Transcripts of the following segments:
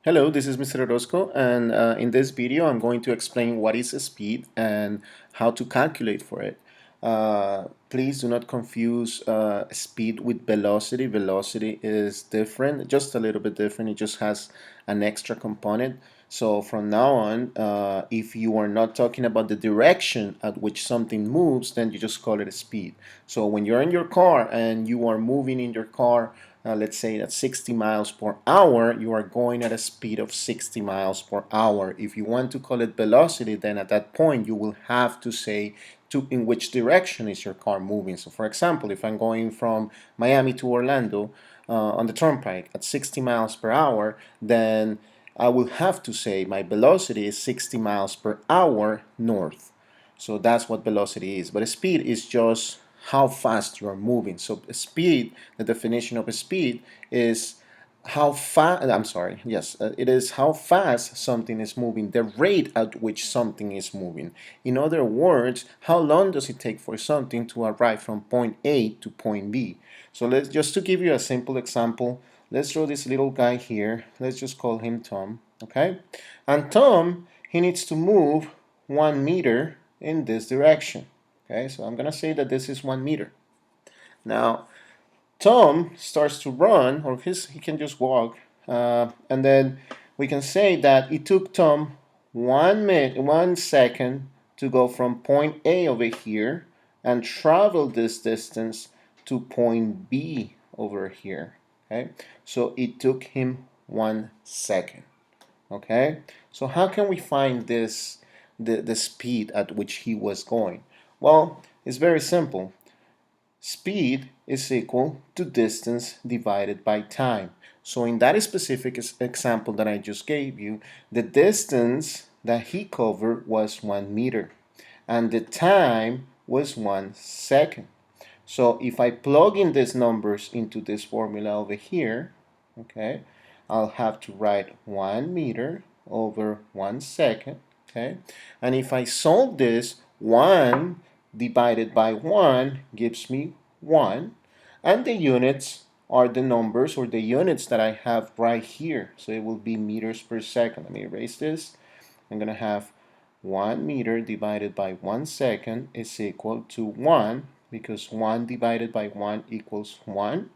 Hello, this is Mr. Orozco, and in this video I'm going to explain what is a speed and how to calculate for it. Please do not confuse speed with velocity. Velocity is different, just a little bit different. It just has an extra component. So from now on, if you are not talking about the direction at which something moves, then you just call it a speed. So when you're in your car and you are moving in your car, let's say at 60 miles per hour, you are going at a speed of 60 miles per hour. If you want to call it velocity, then at that point you will have to say in which direction is your car moving. So for example, if I'm going from Miami to Orlando on the turnpike at 60 miles per hour, then I will have to say my velocity is 60 miles per hour north. So that's what velocity is. But speed is just how fast you are moving. So speed, the definition of a speed is how fast, I'm sorry, yes, it is how fast something is moving, the rate at which something is moving. In other words, how long does it take for something to arrive from point A to point B? So let's just to give you a simple example, let's draw this little guy here. Let's just call him Tom, okay? And Tom, he needs to move 1 meter in this direction. Okay, so I'm gonna say that this is 1 meter. Now, Tom starts to run, or he can just walk, and then we can say that it took Tom 1 second to go from point A over here and travel this distance to point B over here. Okay, so it took him 1 second. Okay, so how can we find the speed at which he was going? Well, it's very simple. Speed is equal to distance divided by time. So in that specific example that I just gave you, the distance that he covered was 1 meter and the time was 1 second. So if I plug in these numbers into this formula over here, okay, I'll have to write 1 meter over 1 second, okay? And if I solve this, 1 divided by 1 gives me 1. And the units are the numbers or the units that I have right here. So it will be meters per second. Let me erase this. I'm going to have 1 meter divided by 1 second is equal to 1 because 1 divided by 1 equals 1.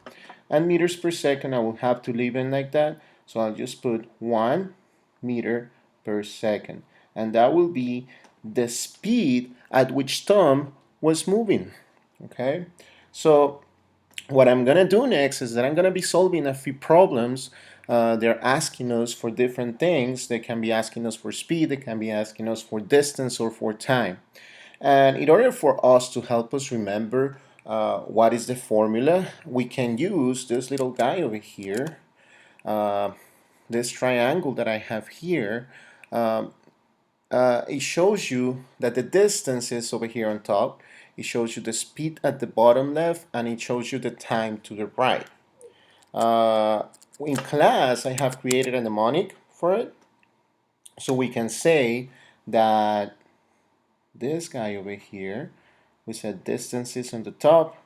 And meters per second, I will have to leave it like that. So I'll just put 1 meter per second. And that will be the speed at which Tom was moving. Okay, so what I'm gonna do next is that I'm gonna be solving a few problems. They're asking us for different things. They can be asking us for speed, they can be asking us for distance or for time. And in order for us to help us remember what is the formula, we can use this little guy over here, uh, this triangle that I have here. Um, it shows you that the distance is over here on top. It shows you the speed at the bottom left, and it shows you the time to the right. Uh, in class, I have created a mnemonic for it. So we can say that this guy over here, we said distance is on the top,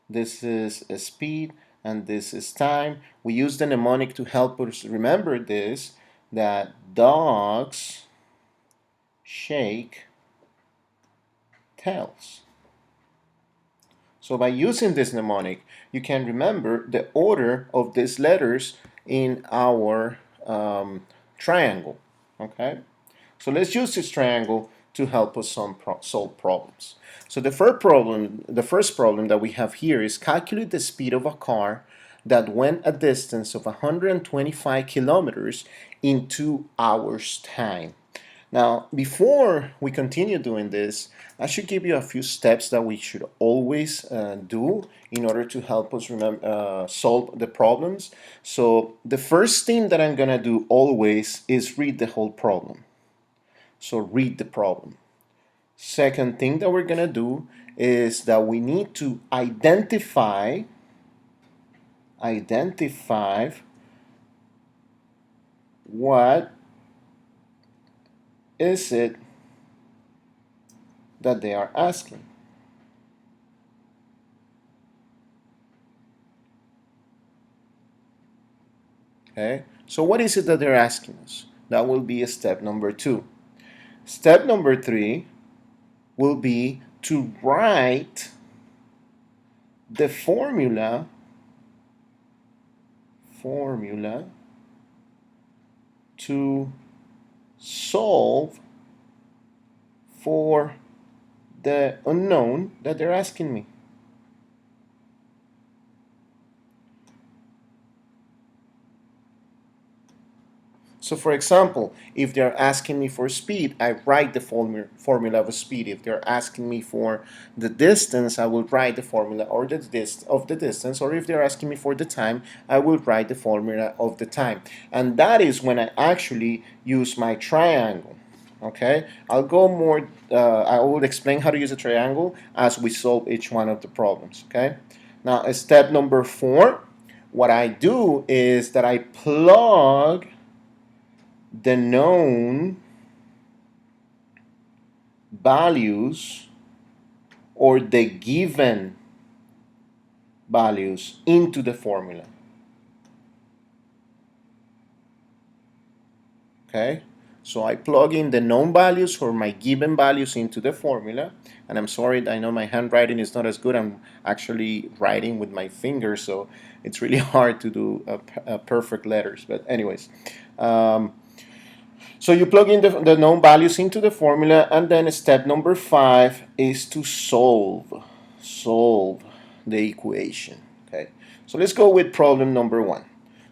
this is a speed, and this is time. We use the mnemonic to help us remember this, that dogs shake tails. So by using this mnemonic, you can remember the order of these letters in our triangle. Okay, so let's use this triangle to help us solve problems. So the first problem that we have here is calculate the speed of a car that went a distance of 125 kilometers in 2 hours time. Now, before we continue doing this, I should give you a few steps that we should always do in order to help us solve the problems. So the first thing that I'm gonna do always is read the whole problem. So read the problem. Second thing that we're gonna do is that we need to identify what is it that they are asking. Okay, So what is it that they're asking us? That will be step number 2. Step number 3 will be to write the formula to solve for the unknown that they're asking me. So for example, if they're asking me for speed, I write the formula of speed. If they're asking me for the distance, I will write the formula or the distance. Or if they're asking me for the time, I will write the formula of the time. And that is when I actually use my triangle. Okay, I'll go more, I will explain how to use a triangle as we solve each one of the problems. Okay, now step number 4, what I do is that I plug the known values or the given values into the formula. Okay, so I plug in the known values or my given values into the formula. And I'm sorry, I know my handwriting is not as good. I'm actually writing with my fingers, so it's really hard to do perfect letters. But anyways, so you plug in the known values into the formula, and then step number 5 is to solve the equation. Okay, so let's go with problem number 1.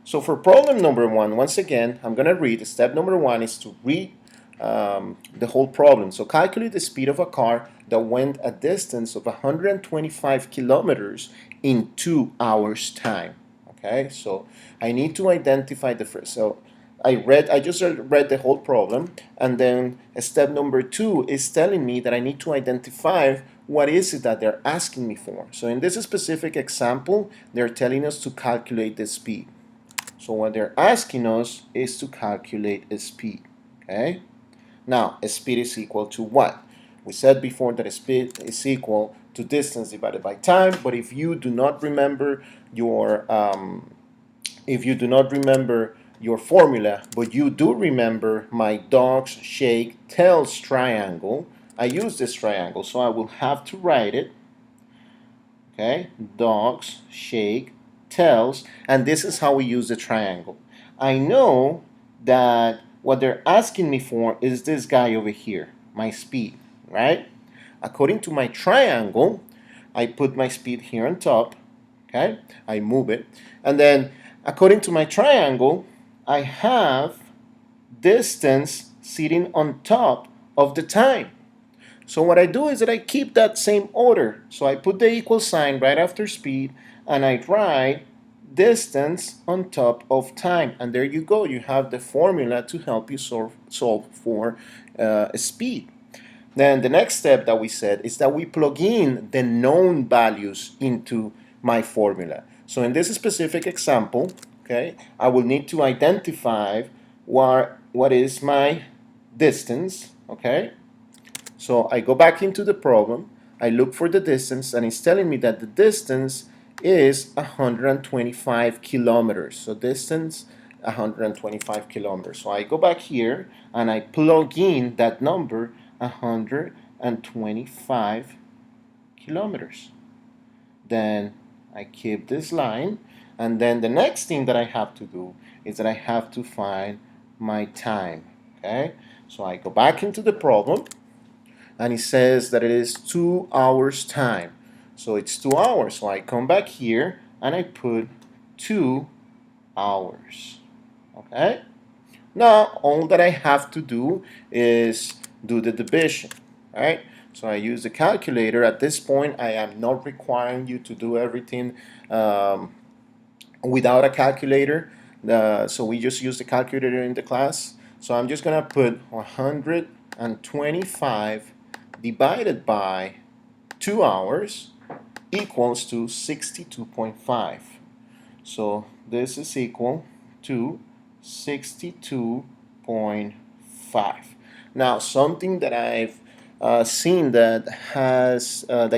So for problem number 1, once again, I'm going to read. Step number 1 is to read the whole problem. So calculate the speed of a car that went a distance of 125 kilometers in 2 hours time. Okay, so I need to identify the first. So I just read the whole problem, and then step number 2 is telling me that I need to identify what is it that they're asking me for. So in this specific example, they're telling us to calculate the speed. So what they're asking us is to calculate a speed. Okay. Now, a speed is equal to what? We said before that a speed is equal to distance divided by time. But if you do not remember your formula, but you do remember my dogs shake tails triangle, I use this triangle, so I will have to write it. Okay, dogs shake tails, and this is how we use the triangle. I know that what they're asking me for is this guy over here, my speed, right? According to my triangle, I put my speed here on top. Okay, I move it, and then according to my triangle, I have distance sitting on top of the time. So what I do is that I keep that same order. So I put the equal sign right after speed, and I write distance on top of time. And there you go. You have the formula to help you solve for speed. Then the next step that we said is that we plug in the known values into my formula. So in this specific example, okay, I will need to identify what is my distance, okay? So I go back into the problem, I look for the distance, and it's telling me that the distance is 125 kilometers. So distance 125 kilometers. So I go back here and I plug in that number, 125 kilometers. Then I keep this line, and then the next thing that I have to do is that I have to find my time. Okay, so I go back into the problem, and it says that it is 2 hours time. So it's 2 hours. So I come back here and I put 2 hours. Okay? Now all that I have to do is do the division. Right? So I use the calculator. At this point, I am not requiring you to do everything without a calculator. So we just use the calculator in the class. So I'm just gonna put 125 divided by 2 hours equals to 62.5. So this is equal to 62.5. Now something that I've seen that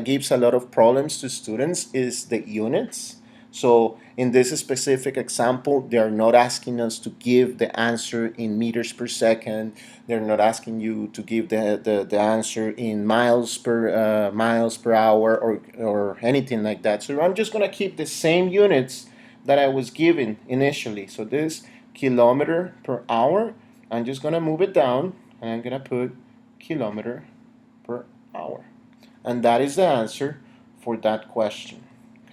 gives a lot of problems to students is the units. So in this specific example, they're not asking us to give the answer in meters per second. They're not asking you to give the answer in miles per hour or anything like that. So I'm just going to keep the same units that I was given initially. So this kilometer per hour, I'm just going to move it down and I'm going to put kilometer per hour. And that is the answer for that question.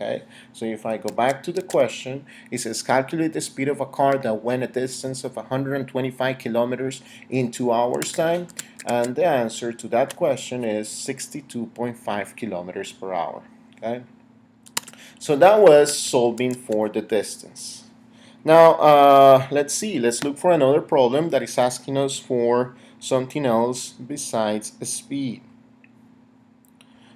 Okay, so if I go back to the question, it says calculate the speed of a car that went a distance of 125 kilometers in 2 hours time, and the answer to that question is 62.5 kilometers per hour. Okay, so that was solving for the distance. Now let's see, let's look for another problem that is asking us for something else besides speed.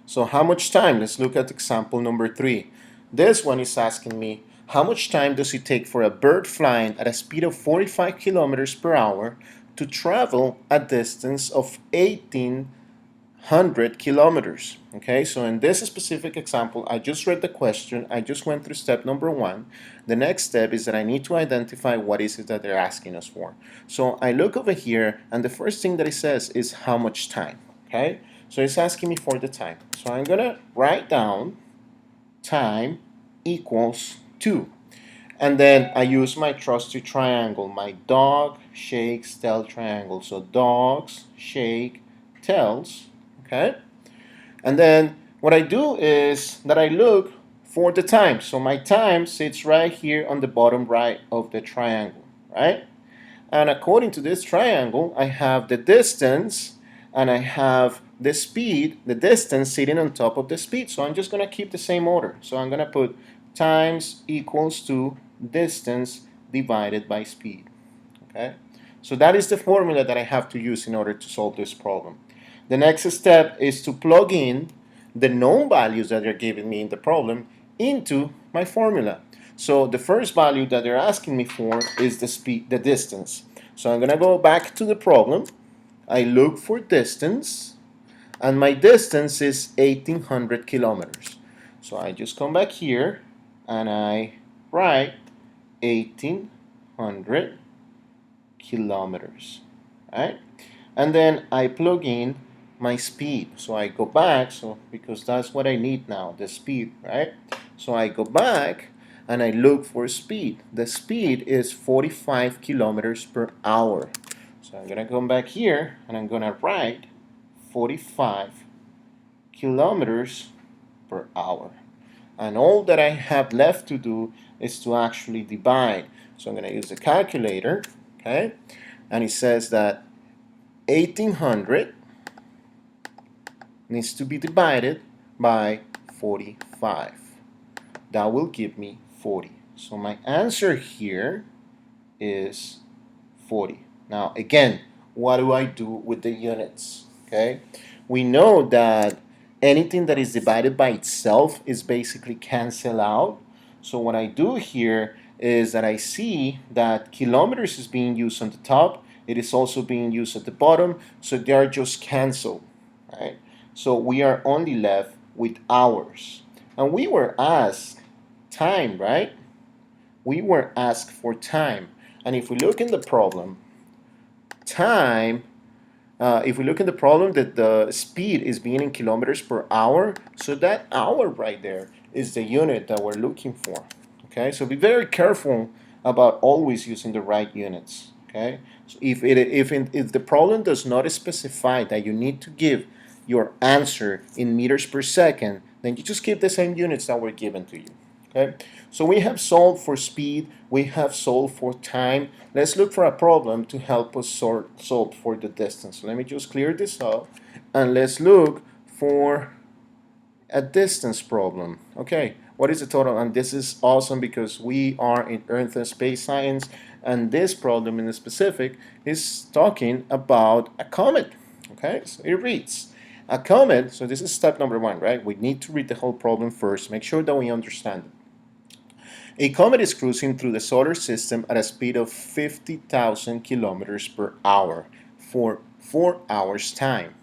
So how much time? Let's look at example number 3. This one is asking me, how much time does it take for a bird flying at a speed of 45 kilometers per hour to travel a distance of 1,800 kilometers? Okay, so in this specific example, I just read the question. I just went through step number 1. The next step is that I need to identify what is it that they're asking us for. So I look over here, and the first thing that it says is how much time. Okay, so it's asking me for the time. So I'm gonna write down time equals 2. And then I use my trusty triangle, my dog, shakes, tail triangle. So dogs, shake, tails, okay? And then what I do is that I look for the time. So my time sits right here on the bottom right of the triangle, right? And according to this triangle, I have the distance and I have the speed, the distance sitting on top of the speed. So I'm just going to keep the same order. So I'm going to put times equals to distance divided by speed. Okay? So that is the formula that I have to use in order to solve this problem. The next step is to plug in the known values that they're giving me in the problem into my formula. So the first value that they're asking me for is the speed, the distance. So I'm going to go back to the problem. I look for distance, and my distance is 1,800 kilometers. So I just come back here and I write 1,800 kilometers, right? And then I plug in my speed. So I go back, so because that's what I need now, the speed, right? So I go back and I look for speed. The speed is 45 kilometers per hour. So I'm gonna come back here and I'm gonna write 45 kilometers per hour. And all that I have left to do is to actually divide. So I'm gonna use the calculator, okay? And it says that 1,800 needs to be divided by 45. That will give me 40. So my answer here is 40. Now again, what do I do with the units? Okay, we know that anything that is divided by itself is basically cancel out. So what I do here is that I see that kilometers is being used on the top. It is also being used at the bottom. So they are just canceled, right? So we are only left with hours. And we were asked time, right? We were asked for time. And if we look in the problem, time, if we look at the problem that the speed is being in kilometers per hour, so that hour right there is the unit that we're looking for. Okay, so be very careful about always using the right units. Okay, so if the problem does not specify that you need to give your answer in meters per second, then you just keep the same units that were given to you. Okay, so we have solved for speed, we have solved for time. Let's look for a problem to help us solve for the distance. So let me just clear this up and let's look for a distance problem. Okay, what is the total? And this is awesome because we are in Earth and space science, and this problem in specific is talking about a comet. Okay, so it reads, a comet, so this is step number 1, right? We need to read the whole problem first, make sure that we understand it. A comet is cruising through the solar system at a speed of 50,000 kilometers per hour for 4 hours time.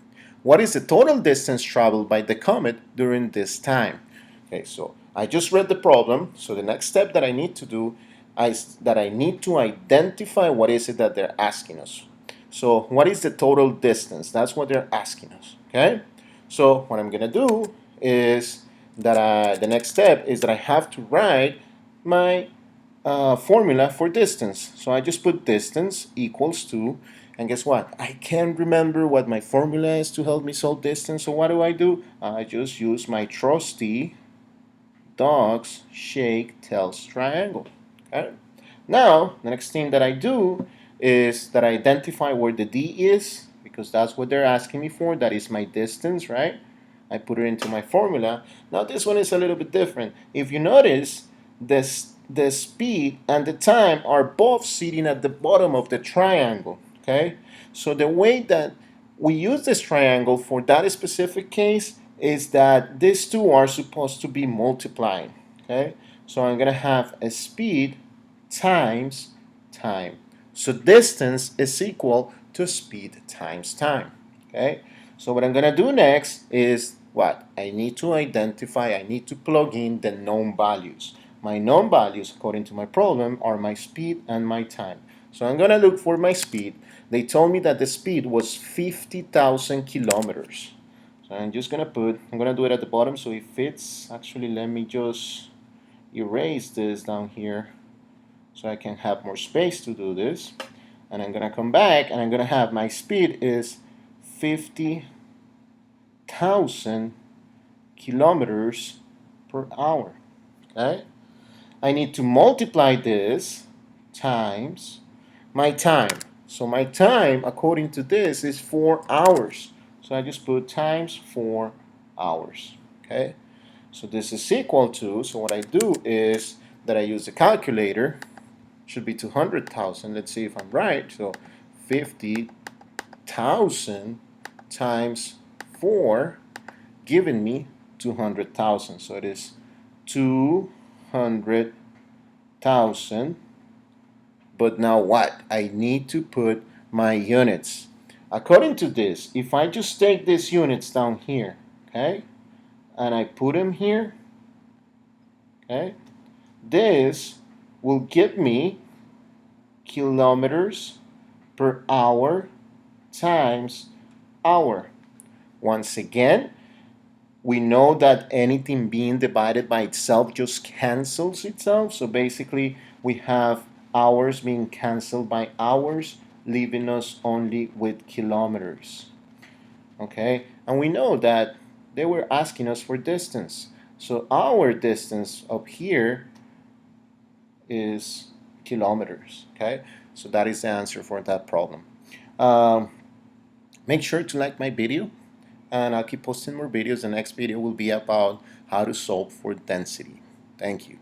What is the total distance traveled by the comet during this time? Okay, so I just read the problem, so the next step that I need to do is that I need to identify what is it that they're asking us. So what is the total distance? That's what they're asking us, okay? So what I'm gonna do is that the next step is that I have to write my formula for distance. So I just put distance equals to, and guess what? I can't remember what my formula is to help me solve distance, so what do? I just use my trusty dogs shake tails triangle. Okay? Now, the next thing that I do is that I identify where the D is, because that's what they're asking me for. That is my distance, right? I put it into my formula. Now this one is a little bit different. If you notice, the speed and the time are both sitting at the bottom of the triangle. Okay? So the way that we use this triangle for that specific case is that these two are supposed to be multiplying. Okay? So I'm gonna have a speed times time. So distance is equal to speed times time. Okay? So what I'm gonna do next is what? I need to plug in the known values. My known values, according to my problem, are my speed and my time. So I'm gonna look for my speed. They told me that the speed was 50,000 kilometers. So I'm gonna do it at the bottom so it fits. Actually, let me just erase this down here so I can have more space to do this. And I'm gonna come back and I'm gonna have my speed is 50,000 kilometers per hour. Okay? I need to multiply this times my time. So my time, according to this, is 4 hours. So I just put times 4 hours. Okay? So this is equal to, so what I do is that I use the calculator, should be 200,000. Let's see if I'm right. So 50,000 times 4 giving me 200,000. So it is 200,000. But now what? I need to put my units. According to this, if I just take these units down here, okay, and I put them here, okay, this will give me kilometers per hour times hour. Once again, we know that anything being divided by itself just cancels itself. So basically, we have hours being canceled by hours, leaving us only with kilometers. Okay, and we know that they were asking us for distance. So our distance up here is kilometers. Okay, so that is the answer for that problem. Um, Make sure to like my video, and I'll keep posting more videos. The next video will be about how to solve for density. Thank you.